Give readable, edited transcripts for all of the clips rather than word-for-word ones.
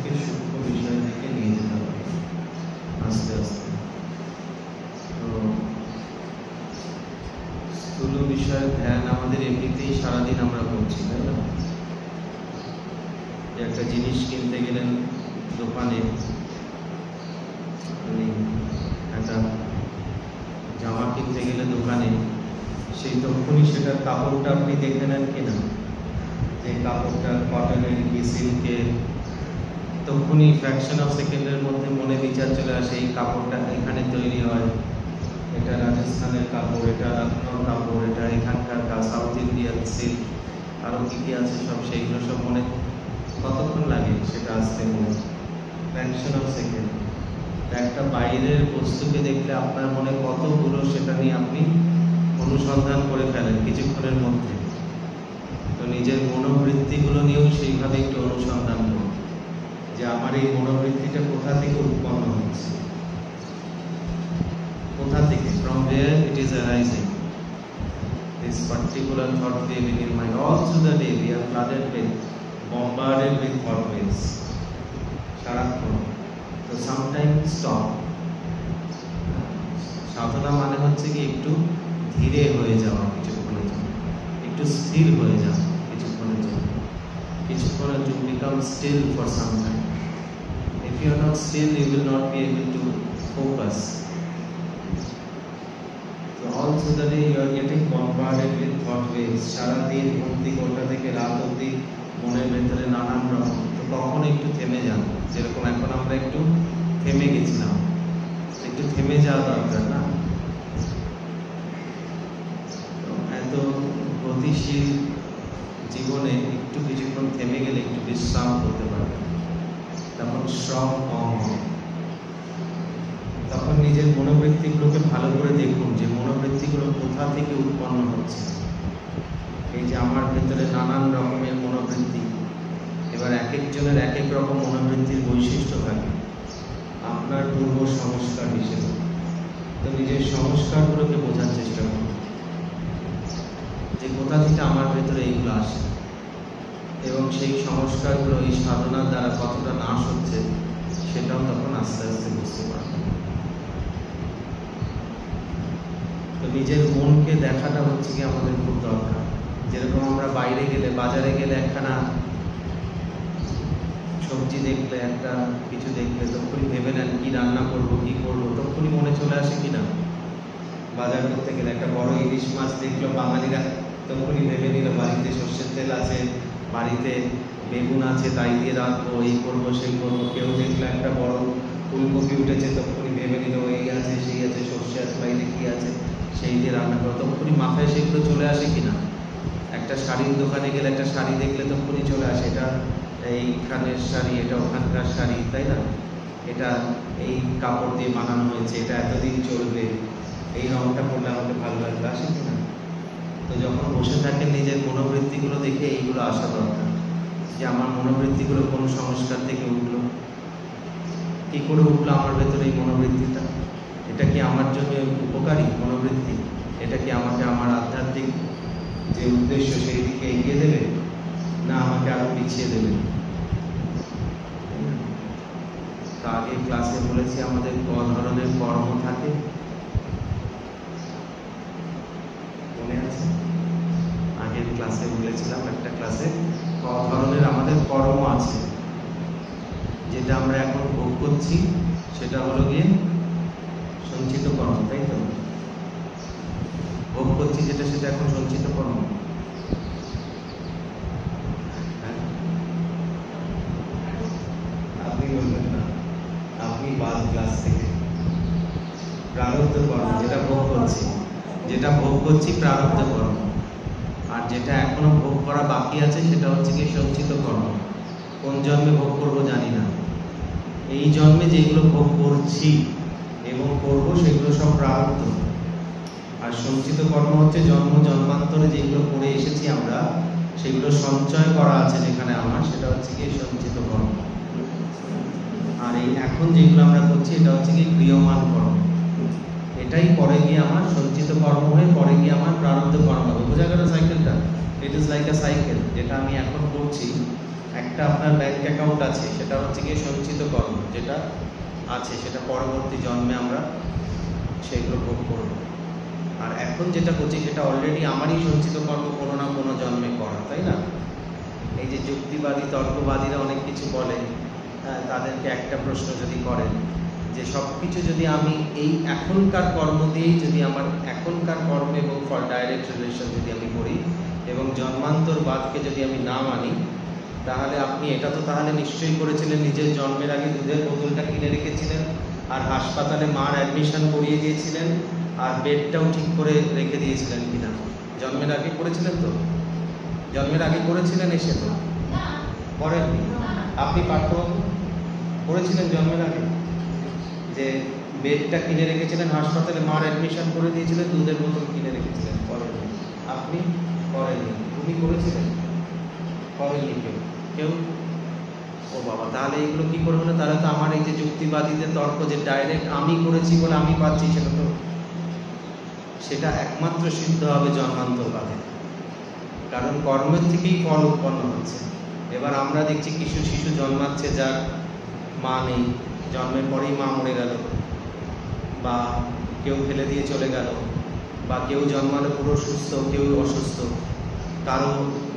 থেকে সূক্ষ্ম বিষয় থেকে নিয়ে যেতে হবে আস্তে আস্তে। তো স্থূল বিষয়ের ধ্যান আমাদের এমনিতেই সারাদিন আমরা করছি, তাই না? একটা জিনিস কিনতে গেলেন দোকানে, একটা জামা কিনতে গেলে দোকানে, সেই তখনই সেটার কাপড়টা আপনি দেখে নেন কিনা, যে কাপড়টা কটনের কি সিল্কের, তখনই ফ্র্যাকশন অফ সেকেন্ডের মধ্যে মনে বিচার চলে আসে এই কাপড়টা এখানে তৈরি হয়, এটা রাজস্থানের কাপড়, এটা লখনৌর কাপড়, এটা এখানকার সাউথ ইন্ডিয়ান সিল্ক, আরও কী কী আছে সব, সেইগুলো সব মনে কতক্ষণ লাগে সেটা আসতে মনে, ফ্র্যাকশন অফ সেকেন্ড। একটা বাইরের বস্তুকে দেখলে আপনার মনে কতগুলো সেটা নিয়ে আপনি অনুসন্ধান করে ফেলেন কিছুক্ষণের মধ্যে। তো নিজের মনোবৃত্তিগুলো নিয়েও সেইভাবে একটু অনুসন্ধান করুন যে আমার এই মনোবৃত্তিটা কোথা থেকে উৎপন্ন হচ্ছে, কোথা থেকে, from where it is arising, this particular thought wave in your mind. All through the day we are flooded with, bombarded with thought waves সারাক্ষণ। তো সামটাইম স্টপ। সাধনা মানে হচ্ছে কি একটু ধীরে হয়ে যাওয়া কিছুক্ষণের জন্য, একটু স্থির হয়ে যাওয়া কিছুক্ষণের জন্য, কিছুক্ষণের জন্য become still for some time. If you are not still you will not be able to focus. So all through the day you are getting bombarded with thought waves. সারাদিন ঘুমতি ঘন্টা থেকে রাত অবধি মনের ভেতরে নানান রকম। তো কখনো একটু থেমে যান, যেরকম এখন আমরা একটু থেমে গেছিলাম, একটু থেমে যাওয়া দরকার না? তো এত গতিশীল জীবনে একটু কিছুক্ষণ থেমে গেলে একটু বিশ্রাম করতে পারবে, তখন শ্রম কম হয়। তখন নিজের মনোবৃত্তিগুলোকে ভালো করে দেখুন যে মনোবৃত্তিগুলো কোথা থেকে উৎপন্ন হচ্ছে। এই যে আমার ভেতরে নানান রকমের মনোবৃত্তি, এবার এক একজনের এক এক রকম মনোবৃত্তির বৈশিষ্ট্য থাকে আপনার পূর্ব সংস্কার হিসেবে। তো নিজের সংস্কারগুলোকে বোঝার চেষ্টা করুন যে কোথা থেকে আমার ভেতরে এইগুলো আসে, এবং সেই সংস্কারগুলো এই সাধনার দ্বারা কতটা নাশ হচ্ছে সেটাও তখন আস্তে আস্তে বুঝতে পারবেন। তো নিজের মনকে দেখাটা হচ্ছে কি আমাদের খুব দরকার। যেরকম আমরা বাইরে গেলে, বাজারে গেলে একখানা সবজি দেখলে, একটা কিছু দেখলে তখনই ভেবে নেন কি রান্না করবো, কি করবো, তখনই মনে চলে আসে কিনা। বাজার করতে গেলে একটা বড় ইলিশ মাছ দেখলো বাঙালিরা, তখনই ভেবে নিল বাড়িতে সর্ষের তেল আছে, বাড়িতে বেগুন আছে, তাই দিয়ে রাখবো, এই করবো সেই করবো। কেউ দেখলো একটা বড় ফুলকপি উঠেছে, তখনই ভেবে নিল এই আছে সেই আছে, সর্ষে আছে, বাইরে কি আছে, সেই দিয়ে রান্না করো। তখনই মাথায় সেগুলো চলে আসে কিনা। একটা শাড়ির দোকানে গেলে একটা শাড়ি দেখলে তখনই চলে আসে এটা এইখানের শাড়ি, এটা ওখানকার শাড়ি, তাই না? এটা এই কাপড় দিয়ে বানানো হয়েছে, এটা এতদিন চলবে, এই রঙটা পরলে আমাকে ভালো লাগবে, আসে কিনা? তো যখন বসে থাকেন নিজের মনোবৃত্তিগুলো দেখে এইগুলো আসা দরকার যে আমার মনোবৃত্তিগুলো কোন সংস্কার থেকে উঠলো, কি করে উঠলো আমার ভেতরে এই মনোবৃত্তিটা, এটা কি আমার জন্য উপকারী মনোবৃত্তি, এটা কি আমাকে আমার আধ্যাত্মিক যে উদ্দেশ্য সেই দিকে এগিয়ে দেবে, না আমাকে আরো পিছিয়ে দেবে? তা আগে ক্লাসে বলেছি আমাদের ক ধরনের কর্ম থাকে, মনে আছে? আগের ক্লাসে বলেছিলাম একটা ক্লাসে ক ধরনের আমাদের কর্ম আছে। যেটা আমরা এখন ভোগ করছি সেটা হলো গিয়ে সঞ্চিত কর্ম, তাই তো? ভোগ করছি যেটা, সেটা এখন সঞ্চিত কর্ম। আপনি বলবেন না, আপনি বাদ ক্লাস থেকে প্রারব্ধ কর্ম, যেটা ভোগ করছি, যেটা ভোগ করছি প্রারব্ধ কর্ম, আর যেটা এখনো ভোগ করা বাকি আছে সেটা হচ্ছে কি সঞ্চিত কর্ম। কোন জন্মে ভোগ করবো জানি না, এই জন্মে যেগুলো ভোগ করছি এবং করবো সেগুলো সব প্রারব্ধ। আর সঞ্চিত কর্ম হচ্ছে জন্ম জন্মান্তরে যেগুলো করে এসেছি আমরা, সেগুলো সঞ্চয় করা আছে যেখানে আমার, সেটা হচ্ছে কি সঞ্চিত কর্ম। আর এই এখন যেগুলো আমরা করছি এটা হচ্ছে কি ক্রিয়মান কর্ম। এটাই পরে গিয়ে আমার সঞ্চিত কর্ম হয়ে পরে গিয়ে আমার প্রারব্ধ কর্ম হবে। বোঝা গেল সাইকেলটা? It is like a cycle. যেটা আমি এখন করছি একটা আপনার ব্যাংক অ্যাকাউন্ট আছে, সেটা হচ্ছে গিয়ে সঞ্চিত কর্ম, যেটা আছে সেটা পরবর্তী জন্মে আমরা সেগুলো ভোগ করব। আর এখন যেটা করছি সেটা অলরেডি আমারই সঞ্চিত কর্ম, কোনো না কোনো জন্মে করা, তাই না? এই যে যুক্তিবাদী তর্কবাদীরা অনেক কিছু বলে, তাদেরকে একটা প্রশ্ন যদি করেন যে সব কিছু যদি আমি এই এখনকার কর্ম দিয়েই যদি আমার এখনকার কর্ম এবং ফর ডাইরেক্ট রিলেশন যদি আমি করি এবং জন্মান্তরবাদকে যদি আমি না মানি, তাহলে আপনি এটা তো তাহলে নিশ্চয়ই করেছিলেন, নিজের জন্মের আগে দুধের বোতলটা কিনে রেখেছিলেন, আর হাসপাতালে মার অ্যাডমিশন করিয়ে দিয়েছিলেন, আর বেডটাও ঠিক করে রেখে দিয়েছিলেন কিনা? জন্মের আগে করেছিলেন তো? জন্মের আগে করেছিলেন এসে তো? করেননি? আপনি পাঠ্য করেছিলেন জন্মের আগে যে বেডটা কিনে রেখেছিলেন, হাসপাতালে মার অ্যাডমিশন করে দিয়েছিলেন, দুধের বোতল কিনে রেখেছিলেন? করেননি। আপনি করেননি। তুমি করেছিলেন? করেননি কেউ? কেউ? ও বাবা, তাহলে এইগুলো কি করবো না? তাহলে তো আমার এই যে যুক্তিবাদীদের তর্ক যে ডাইরেক্ট আমি করেছি বলে আমি পাচ্ছি, সেটা একমাত্র সিদ্ধ হবে জন্মান্তরবাদে, কারণ কর্মের থেকেই ফল উৎপন্ন হচ্ছে। এবার আমরা দেখছি কিছু শিশু জন্মাচ্ছে যার মা নেই, জন্মের পরেই মা মরে গেল, বা কেউ ফেলে দিয়ে চলে গেল, বা কেউ জন্মালে পুরো সুস্থ, কেউ অসুস্থ, কারো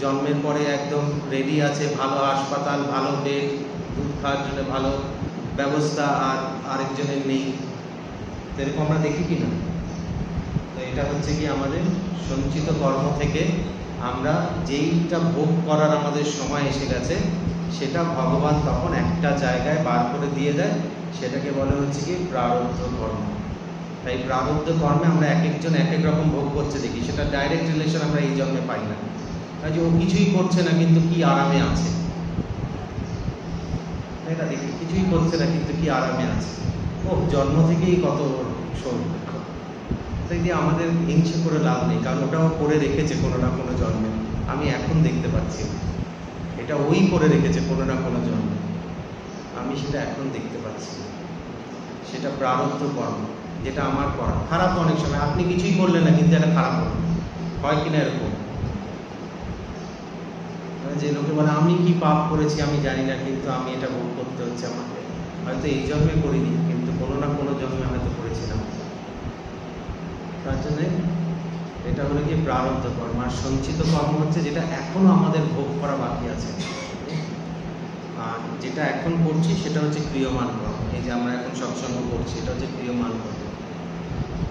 জন্মের পরে একদম রেডি আছে, ভালো হাসপাতাল, ভালো বেড, দুধ খাওয়ার জন্য ভালো ব্যবস্থা, আর আরেকজনের নেই। এরকম আমরা দেখি কিনা? তো এটা হচ্ছে কি আমাদের সঞ্চিত কর্ম থেকে আমরা যেইটা ভোগ করার আমাদের সময় এসে গেছে, সেটা ভগবান তখন একটা জায়গায় বার করে দিয়ে দেয়, সেটাকে বলে হচ্ছে কি প্রারব্ধ কর্ম। তাই প্রারব্ধ কর্মে আমরা এক একজন এক এক রকম ভোগ করছে দেখি, সেটা ডাইরেক্ট রিলেশন আমরা এই জন্মে পাই না। যে ও কিছুই করছে না কিন্তু কি আরামে আছে, এটা দেখি কিছুই করছে না কিন্তু কি আরামে আছে, ও জন্ম থেকেই কত সৌভাগ্য। তাই দিয়ে আমাদের হিংসে করে লাভ নেই, কারণ ওটাও করে রেখেছে কোনো না কোনো জন্মে, আমি এখন দেখতে পাচ্ছি এটা ওই করে রেখেছে কোনো না কোনো জন্মে, আমি সেটা এখন দেখতে পাচ্ছি। সেটা প্রারব্ধ কর্ম, যেটা আমার করা। খারাপ অনেক সময় আপনি কিছুই করলেন না কিন্তু এটা খারাপ হলো, হয় কিনা এরকম? যে লোকে বলে আমি কি পাপ করেছি আমি জানি না, কিন্তু আমি এটা ভোগ করতে হচ্ছে আমাকে, হয়তো এই জন্মে করিনি কিন্তু কোনো না কোনো জন্মে হয়তো করেছিলাম। তার জন্য এটা হলো কি প্রারব্ধ কর্ম। আর সঞ্চিত কর্ম হচ্ছে যেটা এখনো আমাদের ভোগ করা বাকি আছে, আর যেটা এখন করছি সেটা হচ্ছে ক্রিয়মান কর্ম। এই যে আমরা এখন সৎসঙ্গ করছি, এটা হচ্ছে ক্রিয়মান কর্ম।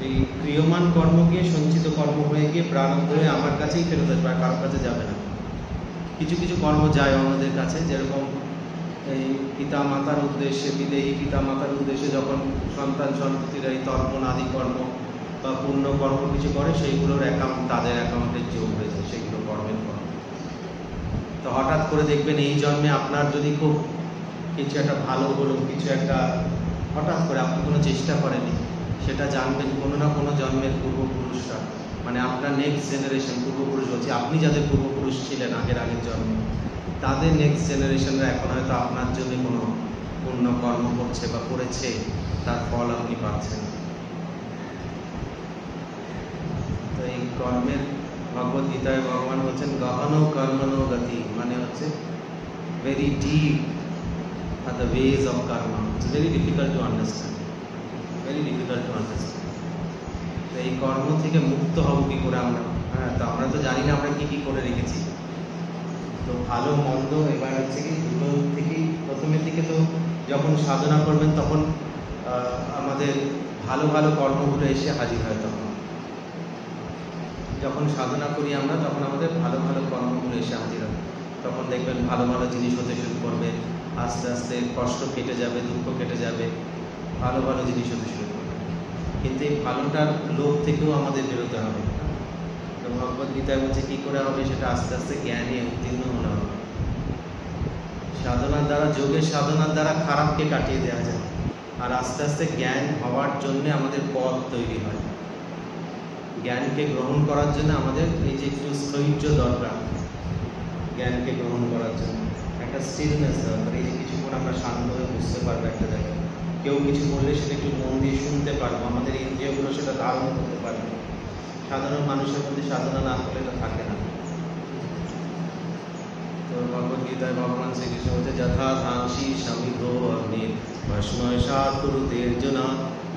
এই ক্রিয়মান কর্ম গিয়ে সঞ্চিত কর্ম হয়ে গিয়ে প্রারব্ধ হয়ে আমার কাছেই ফেরত আসবে, আর কারোর কাছে যাবে না। কিছু কিছু কর্ম যায় আমাদের কাছে, যেরকম এই পিতা মাতার উদ্দেশ্যে, বিদেহী পিতা মাতার উদ্দেশ্যে যখন সন্তান সন্ততিরা এই তর্পণ আদি কর্ম বা পুণ্য কর্ম কিছু করে, সেইগুলোর অ্যাকাউন্ট তাদের অ্যাকাউন্টে যোগ হয়ে যায়, সেইগুলো কর্মের কর্ম। তো হঠাৎ করে দেখবেন এই জন্মে আপনার যদি খুব কিছু একটা ভালো হলো, কিছু একটা হঠাৎ করে আপনি কোনো চেষ্টা করেনি, সেটা জানবেন কোনো না কোনো জন্মের পূর্বপুরুষরা, মানে আপনার নেক্সট জেনারেশন পূর্বপুরুষ হচ্ছে, আপনি যাদের পূর্বপুরুষ ছিলেন আগের জন্মে, তাদের নেক্সট জেনারেশনরা এখন হয়তো আপনার জন্য কোনো পুণ্য কর্ম করছে বা করেছে, তার ফল আপনি পাচ্ছেন। তো এই কর্মের ভগবদ গীতায় ভগবান বলছেন গহন কর্মনো গতি, মানে হচ্ছে very deep are the ways of karma. It's very difficult to understand, very difficult to understand. তো এই কর্ম থেকে মুক্ত হব কি করে আমরা? হ্যাঁ, তো আমরা তো জানি না আমরা কি কি করে রেখেছি। তো ভালো মন্দ এবার হচ্ছে কি দুটো থেকেই, প্রথমের দিকে তো যখন সাধনা করবেন তখন আমাদের ভালো ভালো কর্মগুলো এসে হাজির হয়। তখন যখন সাধনা করি আমরা, তখন আমাদের ভালো ভালো কর্মগুলো এসে হাজির হয়। তখন দেখবেন ভালো ভালো জিনিস হতে শুরু করবে, আস্তে আস্তে কষ্ট কেটে যাবে, দুঃখ কেটে যাবে, ভালো ভালো জিনিস হতে শুরু করবে। কিন্তু এই ভালোটার লোভ থেকেও আমাদের বেরোতে হবে। তো ভগবদ গীতায় বলছে কি করে হবে সেটা, আস্তে আস্তে জ্ঞানে উত্তীর্ণ হতে হবে। সাধনার দ্বারা, যোগের সাধনার দ্বারা খারাপকে কাটিয়ে দেওয়া যায়, আর আস্তে আস্তে জ্ঞান হওয়ার জন্য আমাদের পথ তৈরি হয়। জ্ঞানকে গ্রহণ করার জন্য আমাদের এই যে একটু স্থৈর্য দরকার, জ্ঞানকে গ্রহণ করার জন্য একটা স্টিলনেস দরকার। এই যে কিছুক্ষণ আমরা শান্ত হয়ে বুঝতে পারবো একটা জায়গায়, কেউ কিছু বললে সেটা একটু মন দিয়ে শুনতে পারবো, আমাদের ইন্দ্রিয়গুলো সেটা ধারণ করতে পারবে। সাধারণ মানুষের মধ্যে সাধনা না করলে এটা থাকে না। তো তো ভগবদ্গীতায় ভগবান শ্রীকৃষ্ণ বলছে যথা ধাংসি সমিধো অগ্নি ভস্মসাৎ কুরুতে অর্জুন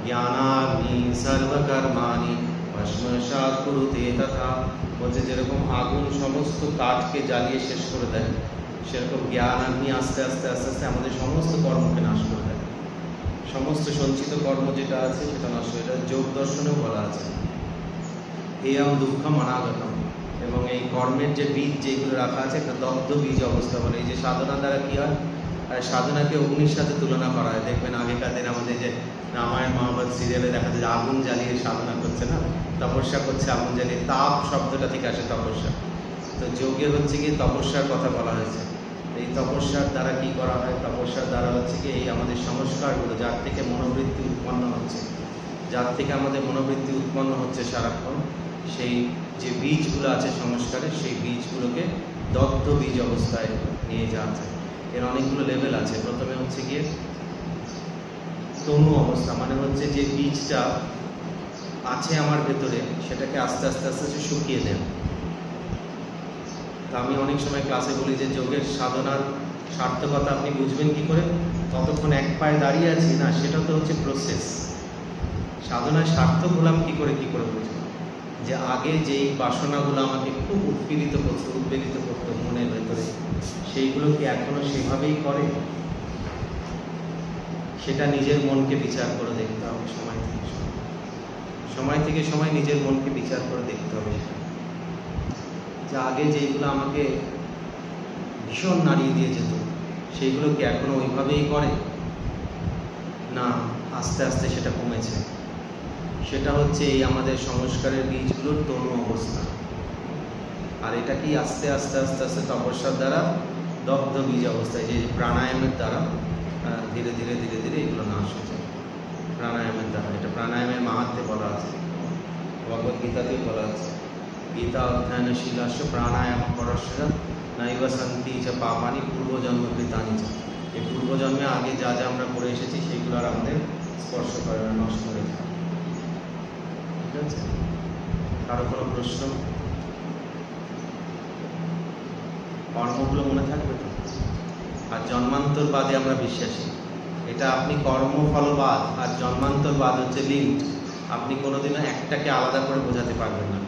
জ্ঞানাগ্নি সর্বকর্মাণি ভস্মসাৎ কুরুতে তথা। বলছে যেরকম আগুন সমস্ত কাঠকে জ্বালিয়ে শেষ করে দেয়, সেরকম জ্ঞান আগ্নি আস্তে আস্তে আস্তে আস্তে আমাদের সমস্ত কর্মকে নাশ করে দেয়। সমস্ত সঞ্চিত কর্ম যেটা আছে সেটা নষ্ট, এটা যোগ দর্শনেও বলা আছে এয়ম দুঃখম অনাগতম। এবং এই কর্মের যে বীজ যেগুলো রাখা আছে একটা দগ্ধ বীজ অবস্থা বলে। এই যে সাধনা দ্বারা কি হয়, সাধনাকে অগ্নির সাথে তুলনা করা হয়। দেখবেন আগেকার দিন আমাদের যে রামায়ণ মহাভারত সিরিয়ালে দেখা যায় যে আগুন জ্বালিয়ে সাধনা করছে না, তপস্যা করছে আগুন জ্বালিয়ে। তাপ শব্দটা থেকে আসে তপস্যা। তো যোগে হচ্ছে কি তপস্যার কথা বলা হয়েছে। এই তপস্যার দ্বারা কি করা হয়, তপস্যার দ্বারা হচ্ছে কি এই আমাদের সংস্কারগুলো যার থেকে মনোবৃত্তি উৎপন্ন হচ্ছে, যার থেকে আমাদের মনোবৃত্তি উৎপন্ন হচ্ছে সারাক্ষণ, সেই যে বীজগুলো আছে সংস্কারের, সেই বীজগুলোকে দগ্ধ বীজ অবস্থায় নিয়ে যাওয়া যায়। এর অনেকগুলো লেভেল আছে। প্রথমে হচ্ছে গিয়ে তনু অবস্থা, মানে হচ্ছে যে বীজটা আছে আমার ভেতরে সেটাকে আস্তে আস্তে আস্তে আস্তে শুকিয়ে দেন। তা আমি অনেক সময় ক্লাসে বলি যে যোগের সাধনার সার্থকতা আপনি বুঝবেন কি করে, কতক্ষণ এক পায়ে দাঁড়িয়ে আছি না, সেটা তো হচ্ছে প্রসেস। সাধনায় সার্থক হলাম কি করে বুঝবো, যে আগে যেই বাসনাগুলো আমাকে খুব উদ্বেলিত করতো মনের ভেতরে, সেইগুলো কি এখনো সেভাবেই করে, সেটা নিজের মনকে বিচার করে দেখতে হবে। সময় থেকে সময় নিজের মনকে বিচার করে দেখতে হবে যে আগে যেইগুলো আমাকে ভীষণ নাড়িয়ে দিয়ে যেত, সেইগুলো কি এখনো ওইভাবেই করে, না আস্তে আস্তে সেটা কমেছে। সেটা হচ্ছে এই আমাদের সংস্কারের বীজগুলোর তনু অবস্থা। আর এটা কি আস্তে আস্তে আস্তে আস্তে তপস্যার দ্বারা দগ্ধ বীজ অবস্থায়, যে প্রাণায়ামের দ্বারা ধীরে ধীরে ধীরে ধীরে এগুলো নাশ হয়ে যায়। প্রাণায়ামের দ্বারা, এটা প্রাণায়ামের মাহাত্ম্যে বলা আছে, ভগবদ্গীতাতেও বলা আছে গীতা অধ্যয়নশীলাস্য প্রাণায়াম পরস্য নৈব সন্তি চ পাপানি পূর্বজন্ম কৃতানি চ। এই পূর্বজন্মে আগে যা যা আমরা করে এসেছি সেগুলো আর আমাদের স্পর্শ করে না, নষ্ট হয়ে যায়। ঠিক আছে, কারো কোনো প্রশ্ন? কর্মগুলো মনে থাকবে তো? আর জন্মান্তরবাদে আমরা বিশ্বাসী। এটা আপনি কর্মফলবাদ আর জন্মান্তরবাদ হচ্ছে লিঙ্কড। আপনি কোনোদিনও একটাকে আলাদা করে বোঝাতে পারবেন না।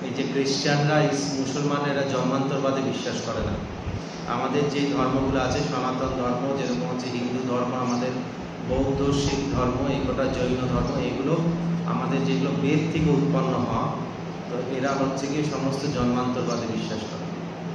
এই যে খ্রিস্টানরা, মুসলমানেরা জন্মান্তরবাদে বিশ্বাস করে না। আমাদের যে ধর্মগুলো আছে, সনাতন ধর্ম যেরকম হচ্ছে হিন্দু ধর্ম, আমাদের বৌদ্ধ, শিখ ধর্ম, এই কটা জৈন ধর্ম, এগুলো আমাদের যেগুলো বেদ থেকে উৎপন্ন হওয়া, তো এরা হচ্ছে কি সমস্ত জন্মান্তরবাদে বিশ্বাস করে।